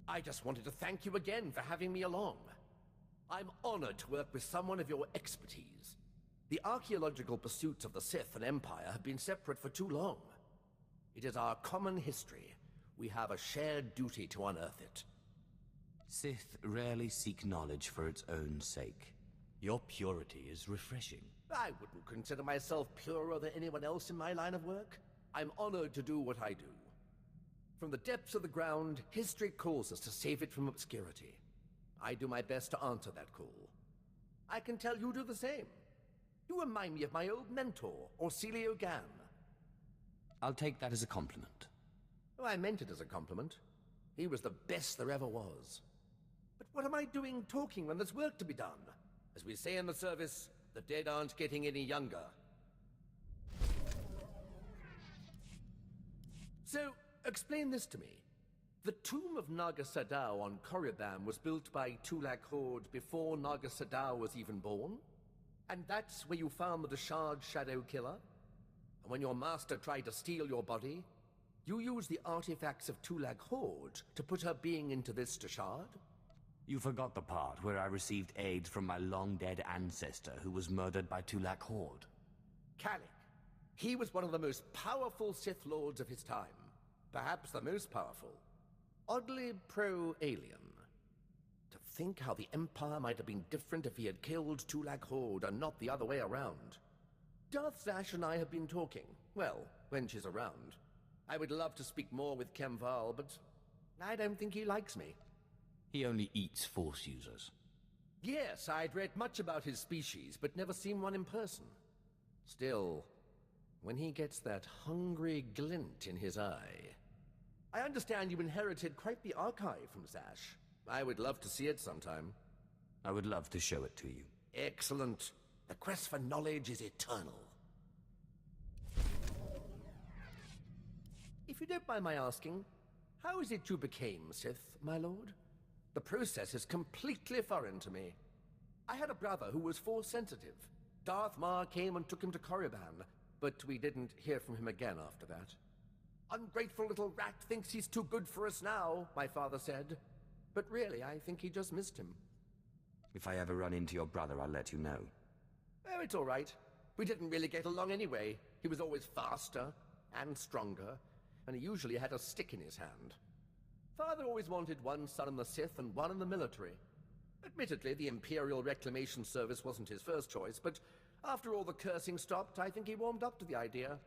I just wanted to thank you again for having me along. I'm honored to work with someone of your expertise. The archaeological pursuits of the Sith and Empire have been separate for too long. It is our common history. We have a shared duty to unearth it. Sith rarely seek knowledge for its own sake. Your purity is refreshing. I wouldn't consider myself purer than anyone else in my line of work. I'm honored to do what I do. From the depths of the ground, history calls us to save it from obscurity. I do my best to answer that call. I can tell you do the same. You remind me of my old mentor, Orsilio Gan. I'll take that as a compliment. Oh, I meant it as a compliment. He was the best there ever was. But what am I doing talking when there's work to be done? As we say in the service, the dead aren't getting any younger. So, explain this to me. The tomb of Naga Sadow on Korriban was built by Tulak Horde before Naga Sadow was even born? And that's where you found the Deshard Shadow Killer? And when your master tried to steal your body, you used the artifacts of Tulak Horde to put her being into this Deshard? You forgot the part where I received aid from my long-dead ancestor who was murdered by Tulak Horde. Kalik. He was one of the most powerful Sith Lords of his time. Perhaps the most powerful. Oddly pro-alien. To think how the Empire might have been different if he had killed Tulak Horde and not the other way around. Darth Zash and I have been talking. Well, when she's around. I would love to speak more with Kemval, but I don't think he likes me. He only eats Force users. Yes, I'd read much about his species, but never seen one in person. Still, when he gets that hungry glint in his eye... I understand you inherited quite the archive from Zash. I would love to see it sometime. I would love to show it to you. Excellent. The quest for knowledge is eternal. If you don't mind my asking, how is it you became Sith, my lord? The process is completely foreign to me. I had a brother who was Force-sensitive. Darth Maul came and took him to Korriban, but we didn't hear from him again after that. Ungrateful little rat thinks he's too good for us now, my father said. But really, I think he just missed him. If I ever run into your brother, I'll let you know. Oh, it's all right. We didn't really get along anyway. He was always faster and stronger, and he usually had a stick in his hand. Father always wanted one son in the Sith and one in the military. Admittedly, the Imperial Reclamation Service wasn't his first choice, but after all the cursing stopped, I think he warmed up to the idea.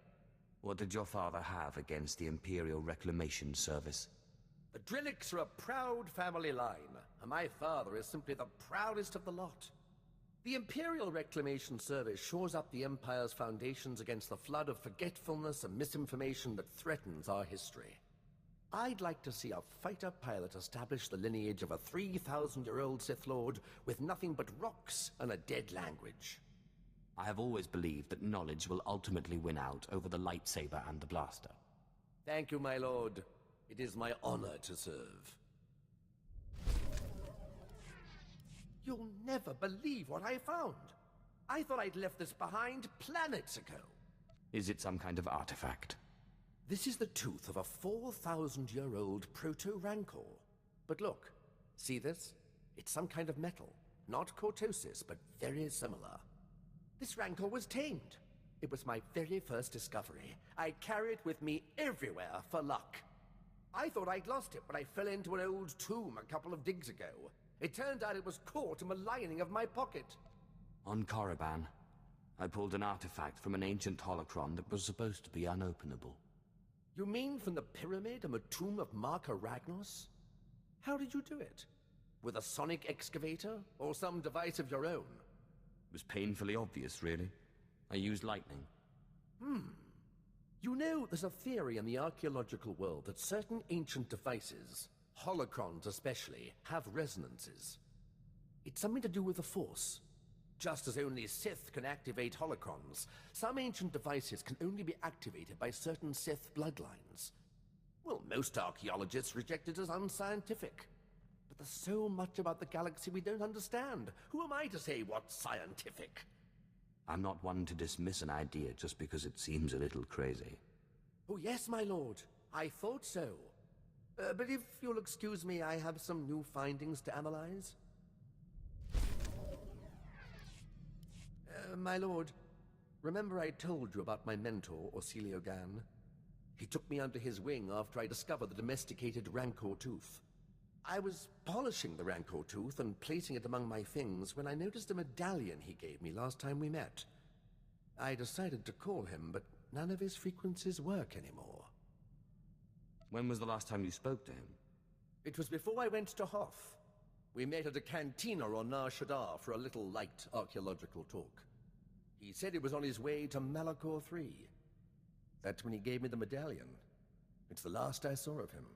What did your father have against the Imperial Reclamation Service? The Drillicks are a proud family line, and my father is simply the proudest of the lot. The Imperial Reclamation Service shores up the Empire's foundations against the flood of forgetfulness and misinformation that threatens our history. I'd like to see a fighter pilot establish the lineage of a 3,000-year-old Sith Lord with nothing but rocks and a dead language. I have always believed that knowledge will ultimately win out over the lightsaber and the blaster. Thank you, my lord. It is my honor to serve. You'll never believe what I found. I thought I'd left this behind planets ago. Is it some kind of artifact? This is the tooth of a 4,000-year-old proto-rancor. But look, see this? It's some kind of metal. Not cortosis, but very similar. This rancor was tamed. It was my very first discovery. I carry it with me everywhere for luck. I thought I'd lost it when I fell into an old tomb a couple of digs ago. It turned out it was caught in the lining of my pocket. On Korriban, I pulled an artifact from an ancient holocron that was supposed to be unopenable. You mean from the pyramid and the tomb of Marka Ragnos? How did you do it? With a sonic excavator, or some device of your own? It was painfully obvious, really. I used lightning. You know, there's a theory in the archaeological world that certain ancient devices, holocrons especially, have resonances. It's something to do with the Force. Just as only Sith can activate holocrons, some ancient devices can only be activated by certain Sith bloodlines. Well, most archaeologists reject it as unscientific. But there's so much about the galaxy we don't understand. Who am I to say what's scientific? I'm not one to dismiss an idea just because it seems a little crazy. Oh yes, my lord. I thought so. But if you'll excuse me, I have some new findings to analyze. My lord, remember I told you about my mentor, Orsilio Gan? He took me under his wing after I discovered the domesticated Rancor tooth. I was polishing the Rancor tooth and placing it among my things when I noticed a medallion he gave me last time we met. I decided to call him, but none of his frequencies work anymore. When was the last time you spoke to him? It was before I went to Hoth. We met at a cantina on SWTOR for a little light archaeological talk. He said he was on his way to Malachor III. That's when he gave me the medallion. It's the last I saw of him.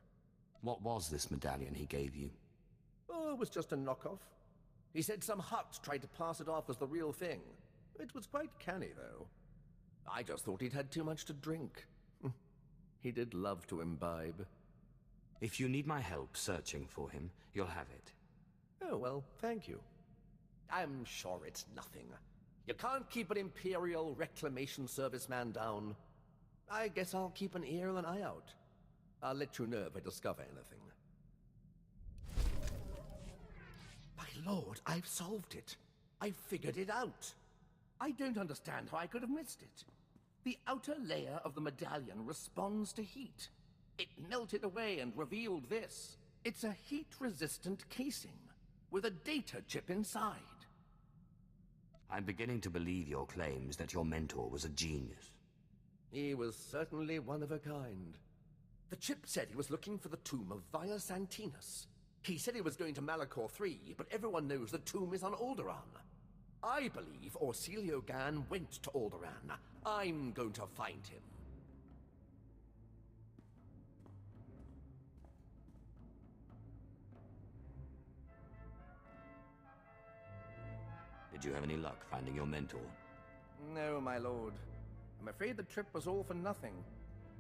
What was this medallion he gave you? Oh, it was just a knockoff. He said some Hutt tried to pass it off as the real thing. It was quite canny, though. I just thought he'd had too much to drink. He did love to imbibe. If you need my help searching for him, you'll have it. Oh, well, thank you. I'm sure it's nothing. You can't keep an Imperial Reclamation Service man down. I guess I'll keep an ear and an eye out. I'll let you know if I discover anything. My lord, I've solved it. I've figured it out. I don't understand how I could have missed it. The outer layer of the medallion responds to heat. It melted away and revealed this. It's a heat-resistant casing with a data chip inside. I'm beginning to believe your claims that your mentor was a genius. He was certainly one of a kind. The chip said he was looking for the tomb of Via Santinus. He said he was going to Malachor III, but everyone knows the tomb is on Alderaan. I believe Orsilio Gan went to Alderaan. I'm going to find him. Did you have any luck finding your mentor? No, my lord. I'm afraid the trip was all for nothing.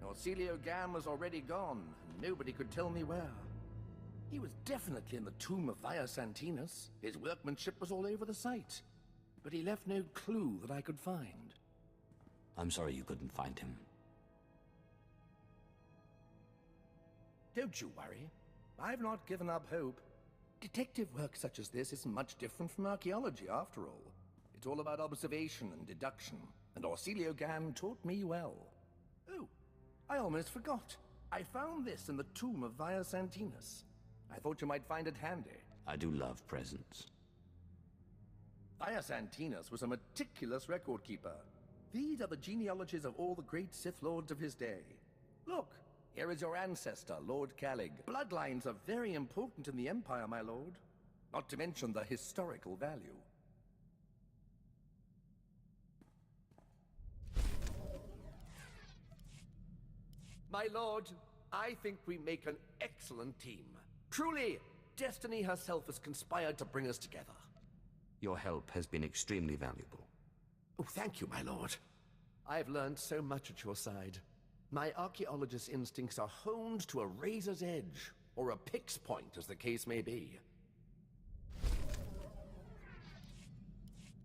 Orsilio Gan was already gone, and nobody could tell me where. He was definitely in the tomb of Via Santinus. His workmanship was all over the site. But he left no clue that I could find. I'm sorry you couldn't find him. Don't you worry. I've not given up hope. Detective work such as this isn't much different from archaeology, after all. It's all about observation and deduction, and Orsilio Gan taught me well. Oh, I almost forgot. I found this in the tomb of Via Santinus. I thought you might find it handy. I do love presents. Via Santinus was a meticulous record keeper. These are the genealogies of all the great Sith Lords of his day. Look, here is your ancestor, Lord Calig. Bloodlines are very important in the Empire, my lord. Not to mention the historical value. My lord, I think we make an excellent team. Truly, destiny herself has conspired to bring us together. Your help has been extremely valuable. Oh, thank you, my lord. I've learned so much at your side. My archaeologist's instincts are honed to a razor's edge, or a pick's point, as the case may be.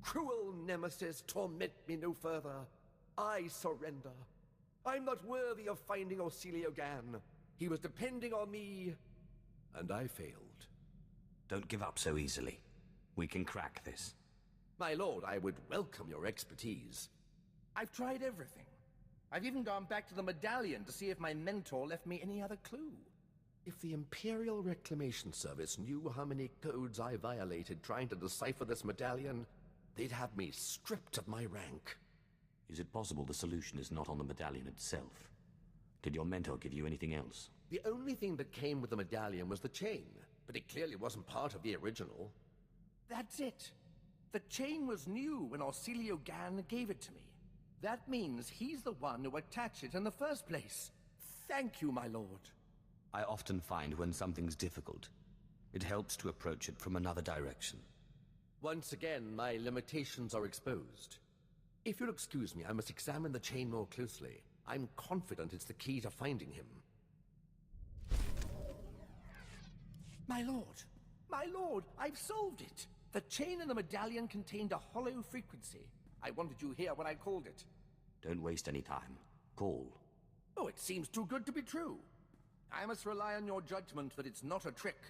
Cruel nemesis, torment me no further. I surrender. I'm not worthy of finding Orsilio Gan. He was depending on me, and I failed. Don't give up so easily. We can crack this. My lord, I would welcome your expertise. I've tried everything. I've even gone back to the medallion to see if my mentor left me any other clue. If the Imperial Reclamation Service knew how many codes I violated trying to decipher this medallion, they'd have me stripped of my rank. Is it possible the solution is not on the medallion itself? Did your mentor give you anything else? The only thing that came with the medallion was the chain, but it clearly wasn't part of the original. That's it. The chain was new when Orsilio Gan gave it to me. That means he's the one who attached it in the first place. Thank you, my lord. I often find when something's difficult, it helps to approach it from another direction. Once again, my limitations are exposed. If you'll excuse me, I must examine the chain more closely. I'm confident it's the key to finding him. My lord, I've solved it! The chain in the medallion contained a hollow frequency. I wanted you here when I called it. Don't waste any time. Call. Oh, it seems too good to be true. I must rely on your judgment that it's not a trick.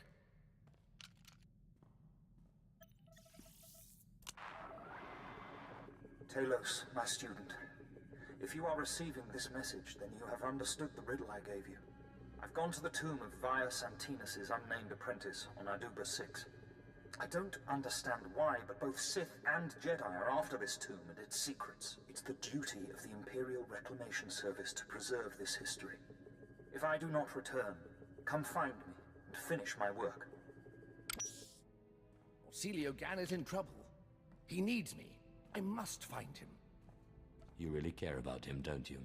Talos, my student. If you are receiving this message, then you have understood the riddle I gave you. I've gone to the tomb of Via Santinus' unnamed apprentice on Aduba 6. I don't understand why, but both Sith and Jedi are after this tomb and its secrets. It's the duty of the Imperial Reclamation Service to preserve this history. If I do not return, come find me and finish my work. Celio Gan is in trouble. He needs me. I must find him. You really care about him, don't you?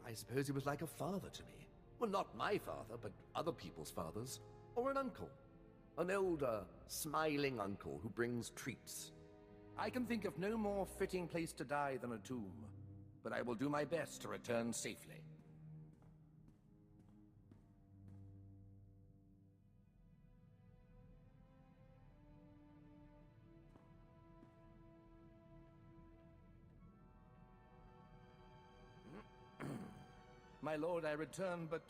I suppose he was like a father to me. Well, not my father, but other people's fathers. Or an uncle. An older, smiling uncle who brings treats. I can think of no more fitting place to die than a tomb, but I will do my best to return safely. My lord, I return, but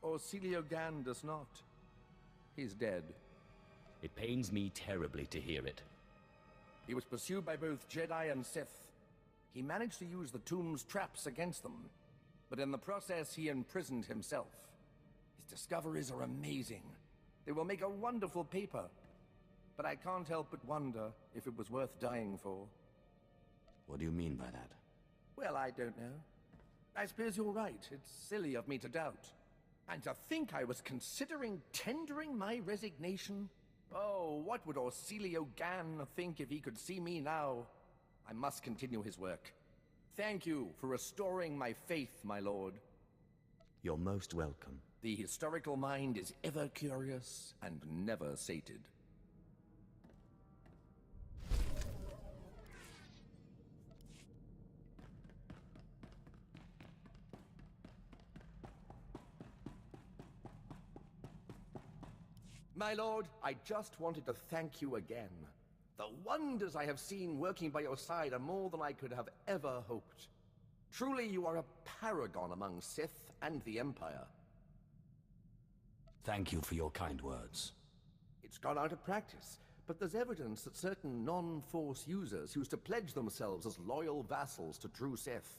Orsilio Gan does not. He's dead. It pains me terribly to hear it. He was pursued by both Jedi and Sith. He managed to use the tomb's traps against them, but in the process he imprisoned himself. His discoveries are amazing. They will make a wonderful paper, but I can't help but wonder if it was worth dying for. What do you mean by that? Well, I don't know. I suppose you're right. It's silly of me to doubt. And to think I was considering tendering my resignation? Oh, what would Orsilio Gan think if he could see me now? I must continue his work. Thank you for restoring my faith, my lord. You're most welcome. The historical mind is ever curious and never sated. My lord, I just wanted to thank you again. The wonders I have seen working by your side are more than I could have ever hoped. Truly, you are a paragon among Sith and the Empire. Thank you for your kind words. It's gone out of practice, but there's evidence that certain non-Force users used to pledge themselves as loyal vassals to true Sith.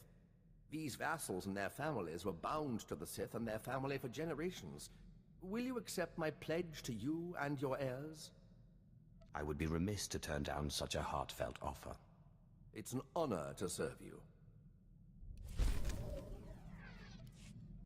These vassals and their families were bound to the Sith and their family for generations. Will you accept my pledge to you and your heirs? I would be remiss to turn down such a heartfelt offer. It's an honor to serve you.